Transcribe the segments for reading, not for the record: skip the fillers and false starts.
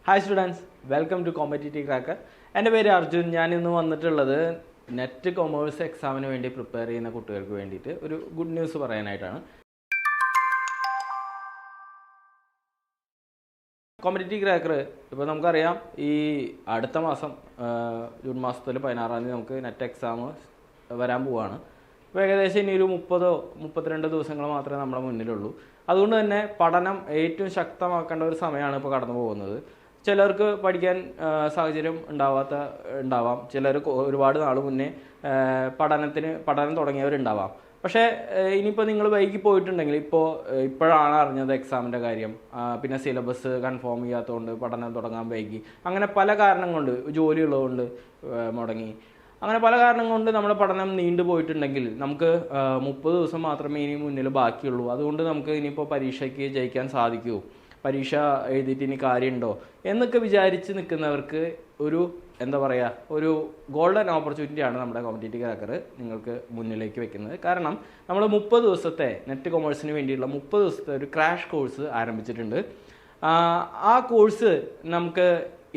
Hi students, welcome to competitive cracker. എൻ്റെ പേര് അർജുൻ. ഞാനിന്ന് വന്നിട്ടുള്ളത് നെറ്റ് കൊമേഴ്സ് എക്സാമിന് വേണ്ടി പ്രിപ്പയർ ചെയ്യുന്ന കുട്ടികൾക്ക് വേണ്ടിയിട്ട് ഒരു ഗുഡ് ന്യൂസ് പറയാനായിട്ടാണ്. കോമ്പറ്റേറ്റീവ് ക്രാക്കർ ഇപ്പോൾ നമുക്കറിയാം, ഈ അടുത്ത മാസം ജൂൺ മാസത്തിൽ 16-ാം തീയതി നമുക്ക് നെറ്റ് എക്സാം വരാൻ പോവുകയാണ്. ഇപ്പോൾ ഏകദേശം ഇനി ഒരു 30-32 ദിവസങ്ങൾ മാത്രമേ നമ്മുടെ മുന്നിലുള്ളൂ. അതുകൊണ്ട് തന്നെ പഠനം ഏറ്റവും ശക്തമാക്കേണ്ട ഒരു സമയമാണ് ഇപ്പോൾ കടന്നു പോകുന്നത്. ചിലർക്ക് പഠിക്കാൻ സാഹചര്യം ഉണ്ടാവാം. ചിലർ ഒരുപാട് നാൾ മുന്നേ പഠനം തുടങ്ങിയവരുണ്ടാവാം. പക്ഷേ ഇനിയിപ്പോൾ നിങ്ങൾ വൈകി പോയിട്ടുണ്ടെങ്കിൽ ഇപ്പോഴാണ് അറിഞ്ഞത് എക്സാമിൻ്റെ കാര്യം, പിന്നെ സിലബസ് കൺഫേം ചെയ്യാത്തതുകൊണ്ട് പഠനം തുടങ്ങാൻ വൈകി, അങ്ങനെ പല കാരണം കൊണ്ട്, ജോലി ഉള്ളതുകൊണ്ട് മുടങ്ങി, അങ്ങനെ പല കാരണം കൊണ്ട് നമ്മുടെ പഠനം നീണ്ടുപോയിട്ടുണ്ടെങ്കിൽ നമുക്ക് 30 ദിവസം മാത്രമേ ഇനി മുന്നിൽ ബാക്കിയുള്ളൂ. അതുകൊണ്ട് നമുക്ക് ഇനിയിപ്പോൾ പരീക്ഷയ്ക്ക് ജയിക്കാൻ സാധിക്കുമോ, പരീക്ഷ എഴുതിയിട്ട് ഇനി കാര്യമുണ്ടോ എന്നൊക്കെ വിചാരിച്ച് നിൽക്കുന്നവർക്ക് ഒരു ഒരു ഗോൾഡൻ ഓപ്പർച്യൂണിറ്റിയാണ് നമ്മുടെ കോമ്പറ്റേറ്റീവ് ക്രാക്കർ നിങ്ങൾക്ക് മുന്നിലേക്ക് വെക്കുന്നത്. കാരണം നമ്മൾ 30 ദിവസത്തെ നെറ്റ് കൊമേഴ്സിന് വേണ്ടിയുള്ള 30 ദിവസത്തെ ഒരു ക്രാഷ് കോഴ്സ് ആരംഭിച്ചിട്ടുണ്ട്. ആ കോഴ്സ് നമുക്ക്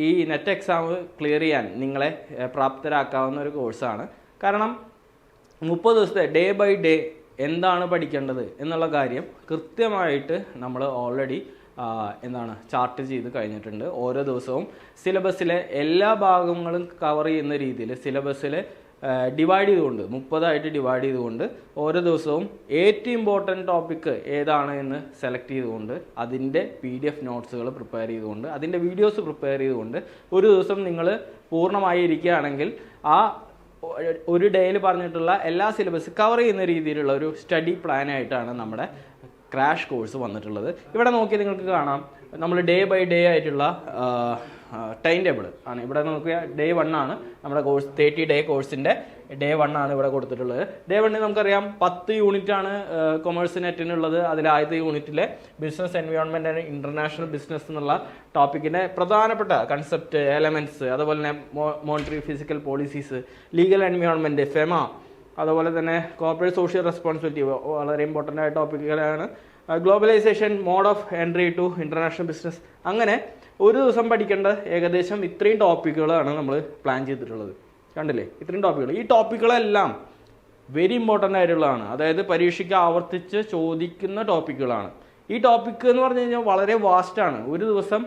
ഈ നെറ്റ് എക്സാം ക്ലിയർ ചെയ്യാൻ നിങ്ങളെ പ്രാപ്തരാക്കാവുന്ന ഒരു കോഴ്സാണ്. കാരണം 30 ദിവസത്തെ ഡേ ബൈ ഡേ എന്താണ് പഠിക്കേണ്ടത് എന്നുള്ള കാര്യം കൃത്യമായിട്ട് നമ്മൾ ഓൾറെഡി ചാർട്ട് ചെയ്ത് കഴിഞ്ഞിട്ടുണ്ട്. ഓരോ ദിവസവും സിലബസിലെ എല്ലാ ഭാഗങ്ങളും കവർ ചെയ്യുന്ന രീതിയിൽ സിലബസിലെ ഡിവൈഡ് ചെയ്തുകൊണ്ട് 30 ഡിവൈഡ് ചെയ്തുകൊണ്ട് ഓരോ ദിവസവും ഏറ്റവും ഇമ്പോർട്ടൻറ്റ് ടോപ്പിക്ക് ഏതാണ് എന്ന് സെലക്ട് ചെയ്തുകൊണ്ട് അതിൻ്റെ PDF നോട്ട്സുകൾ പ്രിപ്പയർ ചെയ്തുകൊണ്ട് അതിൻ്റെ വീഡിയോസ് പ്രിപ്പയർ ചെയ്തുകൊണ്ട് ഒരു ദിവസം നിങ്ങൾ പൂർണ്ണമായി ഇരിക്കുകയാണെങ്കിൽ ആ ഒരു ഡേയിൽ പറഞ്ഞിട്ടുള്ള എല്ലാ സിലബസ് കവർ ചെയ്യുന്ന രീതിയിലുള്ള ഒരു സ്റ്റഡി പ്ലാനായിട്ടാണ് നമ്മുടെ ക്രാഷ് കോഴ്സ് വന്നിട്ടുള്ളത്. ഇവിടെ നോക്കി നിങ്ങൾക്ക് കാണാം, നമ്മൾ ഡേ ബൈ ഡേ ആയിട്ടുള്ള ടൈം ടേബിൾ ആണ്. ഇവിടെ നോക്കിയാൽ ഡേ 1 ആണ് നമ്മുടെ കോഴ്സ്. 30 ഡേ കോഴ്സിൻ്റെ ഡേ 1 ആണ് ഇവിടെ കൊടുത്തിട്ടുള്ളത്. ഡേ 1 നമുക്കറിയാം 10 യൂണിറ്റാണ് കൊമേഴ്സ് നെറ്റിനുള്ളത്. അതിൽ ആദ്യത്തെ യൂണിറ്റിലെ business environment and international business എന്നുള്ള ടോപ്പിക്കിൻ്റെ പ്രധാനപ്പെട്ട കൺസെപ്റ്റ്, എലമെൻറ്റ്സ്, അതുപോലെ തന്നെ monetary fiscal policies, legal environment, FEMA, അതുപോലെ തന്നെ കോർപ്പറേറ്റ് സോഷ്യൽ റെസ്പോൺസിബിലിറ്റി വളരെ ഇമ്പോർട്ടൻ്റ് ആയ ടോപ്പിക്കുകളാണ്. Globalisation, mode of entry to international business. അങ്ങനെ ഒരു ദിവസം പഠിക്കേണ്ട ഏകദേശം ഇത്രയും ടോപ്പിക്കുകളാണ് നമ്മൾ പ്ലാൻ ചെയ്തിട്ടുള്ളത്. കണ്ടില്ലേ, ഇത്രയും ടോപ്പിക്കുകൾ. ഈ ടോപ്പിക്കുകളെല്ലാം വെരി ഇമ്പോർട്ടൻ്റ് ആയിട്ടുള്ളതാണ്. അതായത് പരീക്ഷയ്ക്ക് ആവർത്തിച്ച് ചോദിക്കുന്ന ടോപ്പിക്കുകളാണ്. ഈ ടോപ്പിക്ക് എന്ന് പറഞ്ഞു കഴിഞ്ഞാൽ വളരെ വാസ്റ്റാണ്. ഒരു ദിവസം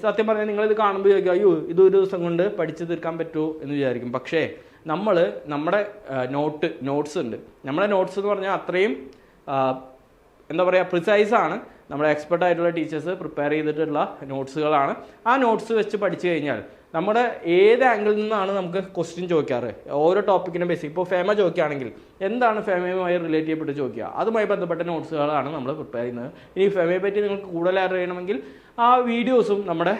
സത്യം പറഞ്ഞാൽ നിങ്ങളിത് കാണുമ്പോൾ ചോദിക്കുക, അയ്യോ ഇത് ഒരു ദിവസം കൊണ്ട് പഠിച്ചു തീർക്കാൻ പറ്റുമോ എന്ന് വിചാരിക്കും. പക്ഷേ നമ്മുടെ നോട്ട്സ് ഉണ്ട്. നമ്മുടെ നോട്ട്സ് എന്ന് പറഞ്ഞാൽ അത്രയും പ്രിസൈസാണ്. നമ്മുടെ എക്സ്പെർട്ട് ആയിട്ടുള്ള ടീച്ചേഴ്സ് പ്രിപ്പയർ ചെയ്തിട്ടുള്ള നോട്ട്സുകളാണ്. ആ നോട്ട്സ് വെച്ച് പഠിച്ചു കഴിഞ്ഞാൽ നമ്മുടെ ഏത് ആംഗിളിൽ നിന്നാണ് നമുക്ക് ക്വസ്റ്റ്യൻ ചോദിക്കാറ്, ഓരോ ടോപ്പിക്കിനും ബേസിക്. ഇപ്പോൾ ഫേമ ചോദിക്കുകയാണെങ്കിൽ എന്താണ് ഫേമയുമായി റിലേറ്റ് ചെയ്യപ്പെട്ട് ചോദിക്കുക, അതുമായി ബന്ധപ്പെട്ട നോട്ട്സുകളാണ് നമ്മൾ പ്രിപ്പയർ ചെയ്യുന്നത്. ഇനി ഫേമയെ പറ്റി നിങ്ങൾക്ക് കൂടുതൽ അറിയണമെങ്കിൽ ആ വീഡിയോസും നമ്മുടെ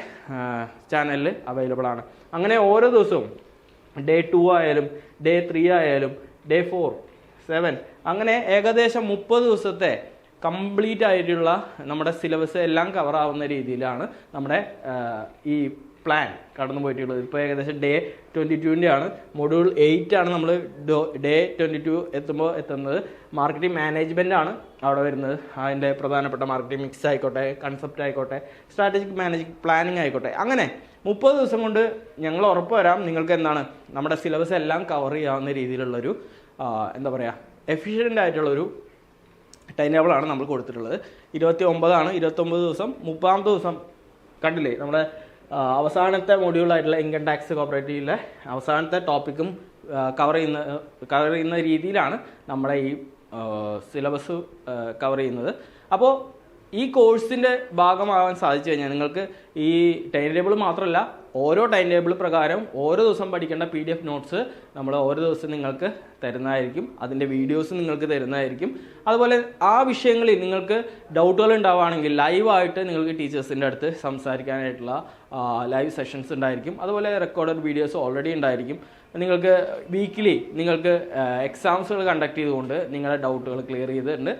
ചാനലിൽ അവൈലബിൾ ആണ്. അങ്ങനെ ഓരോ ദിവസവും ഡേ 2 ആയാലും ഡേ 3 ആയാലും ഡേ 4, 7 അങ്ങനെ ഏകദേശം 30 ദിവസത്തെ കംപ്ലീറ്റ് ആയിട്ടുള്ള നമ്മുടെ സിലബസ് എല്ലാം കവർ ആവുന്ന രീതിയിലാണ് നമ്മുടെ ഈ പ്ലാൻ കടന്നു പോയിട്ടുള്ളത്. ഇപ്പോൾ ഏകദേശം ഡേ 22 ആണ്. മൊഡ്യൂൾ 8 ആണ് നമ്മൾ ഡേ 22 എത്തുന്നത്. മാർക്കറ്റിംഗ് മാനേജ്മെൻ്റ് ആണ് അവിടെ വരുന്നത്. അതിൻ്റെ പ്രധാനപ്പെട്ട മാർക്കറ്റിംഗ് മിക്സ് ആയിക്കോട്ടെ, കൺസെപ്റ്റ് ആയിക്കോട്ടെ, സ്ട്രാറ്റജിക് മാനേജിംഗ് പ്ലാനിങ് ആയിക്കോട്ടെ. അങ്ങനെ 30 ദിവസം കൊണ്ട് ഞങ്ങൾ ഉറപ്പ് വരാം നിങ്ങൾക്ക് നമ്മുടെ സിലബസ് എല്ലാം കവർ ചെയ്യാവുന്ന രീതിയിലുള്ളൊരു എഫിഷ്യൻ്റ് ആയിട്ടുള്ളൊരു ടൈം ടേബിളാണ് നമ്മൾ കൊടുത്തിട്ടുള്ളത്. 29 ആണ്. 29 ദിവസം. 30-ാമത്തെ ദിവസം കണ്ടില്ലേ, നമ്മുടെ അവസാനത്തെ മൊഡ്യൂളായിട്ടുള്ള ഇൻകം ടാക്സ് കോപ്പറേറ്റീവിലെ അവസാനത്തെ ടോപ്പിക്കും കവർ ചെയ്യുന്ന രീതിയിലാണ് നമ്മുടെ ഈ സിലബസ് കവർ ചെയ്യുന്നത്. അപ്പോൾ ഈ കോഴ്സിൻ്റെ ഭാഗമാകാൻ സാധിച്ചു കഴിഞ്ഞാൽ നിങ്ങൾക്ക് ഈ ടൈം ടേബിൾ മാത്രമല്ല, ഓരോ ടൈം ടേബിൾ പ്രകാരം ഓരോ ദിവസം പഠിക്കേണ്ട PDF നോട്ട്സ് നമ്മൾ ഓരോ ദിവസം നിങ്ങൾക്ക് തരുന്നതായിരിക്കും. അതിൻ്റെ വീഡിയോസ് നിങ്ങൾക്ക് തരുന്നതായിരിക്കും. അതുപോലെ ആ വിഷയങ്ങളിൽ നിങ്ങൾക്ക് ഡൗട്ടുകൾ ഉണ്ടാവുകയാണെങ്കിൽ ലൈവായിട്ട് നിങ്ങൾക്ക് ടീച്ചേഴ്സിൻ്റെ അടുത്ത് സംസാരിക്കാനായിട്ടുള്ള ലൈവ് സെഷൻസ് ഉണ്ടായിരിക്കും. അതുപോലെ റെക്കോർഡഡ് വീഡിയോസ് ഓൾറെഡി ഉണ്ടായിരിക്കും. നിങ്ങൾക്ക് വീക്കിലി നിങ്ങൾക്ക് എക്സാംസുകൾ കണ്ടക്ട് ചെയ്തുകൊണ്ട് നിങ്ങളുടെ ഡൗട്ടുകൾ ക്ലിയർ ചെയ്തിട്ടുണ്ട്.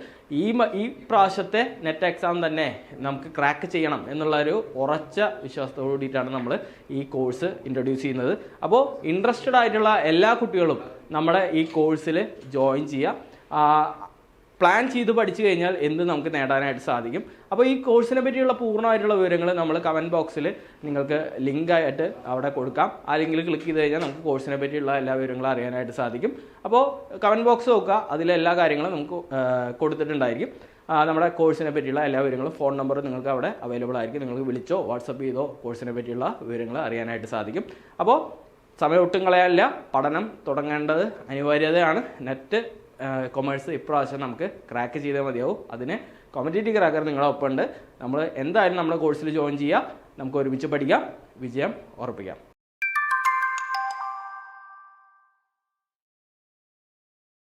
ഈ പ്രാവശ്യത്തെ നെറ്റ് എക്സാം തന്നെ നമുക്ക് ക്രാക്ക് ചെയ്യണം എന്നുള്ളൊരു ഉറച്ച വിശ്വാസത്തോടു കൂടിയിട്ടാണ് നമ്മൾ ഈ കോഴ്സ് ഇൻട്രൊഡ്യൂസ് ചെയ്യുന്നത്. അപ്പോൾ ഇൻട്രസ്റ്റഡ് ആയിട്ടുള്ള എല്ലാ കുട്ടികളും നമ്മുടെ ഈ കോഴ്സിൽ ജോയിൻ ചെയ്യുക. പ്ലാൻ ചെയ്ത് പഠിച്ചു കഴിഞ്ഞാൽ എന്ത് നമുക്ക് നേടാനായിട്ട് സാധിക്കും. അപ്പോൾ ഈ കോഴ്സിനെ പറ്റിയുള്ള പൂർണ്ണമായിട്ടുള്ള വിവരങ്ങൾ നമ്മൾ കമൻറ്റ് ബോക്സിൽ നിങ്ങൾക്ക് ലിങ്കായിട്ട് അവിടെ കൊടുക്കാം. ആ ലിങ്കിൽ ക്ലിക്ക് ചെയ്ത് കഴിഞ്ഞാൽ നമുക്ക് കോഴ്സിനെ പറ്റിയുള്ള എല്ലാ വിവരങ്ങളും അറിയാനായിട്ട് സാധിക്കും. അപ്പോൾ കമൻറ്റ് ബോക്സ് നോക്കുക, അതിലെ എല്ലാ കാര്യങ്ങളും നമുക്ക് കൊടുത്തിട്ടുണ്ടായിരിക്കും. നമ്മുടെ കോഴ്സിനെ പറ്റിയുള്ള എല്ലാ വിവരങ്ങളും ഫോൺ നമ്പർ നിങ്ങൾക്ക് അവിടെ അവൈലബിൾ ആയിരിക്കും. നിങ്ങൾക്ക് വിളിച്ചോ വാട്സപ്പ് ചെയ്തോ കോഴ്സിനെ പറ്റിയുള്ള വിവരങ്ങൾ അറിയാനായിട്ട് സാധിക്കും. അപ്പോൾ സമയം ഒട്ടും കളയാനില്ല, പഠനം തുടങ്ങേണ്ടത് അനിവാര്യതയാണ്. നെറ്റ് കൊമേഴ്സ് ഇപ്രാവശ്യം നമുക്ക് ക്രാക്ക് ചെയ്താൽ മതിയാവും. അതിന് കോമ്പറ്റേറ്റീവ് ക്രാക്കർ നിങ്ങളുടെ ഒപ്പം ഉണ്ട്. നമ്മൾ എന്തായാലും നമ്മുടെ കോഴ്സിൽ ജോയിൻ ചെയ്യുക, നമുക്ക് ഒരുമിച്ച് പഠിക്കാം, വിജയം ഉറപ്പിക്കാം.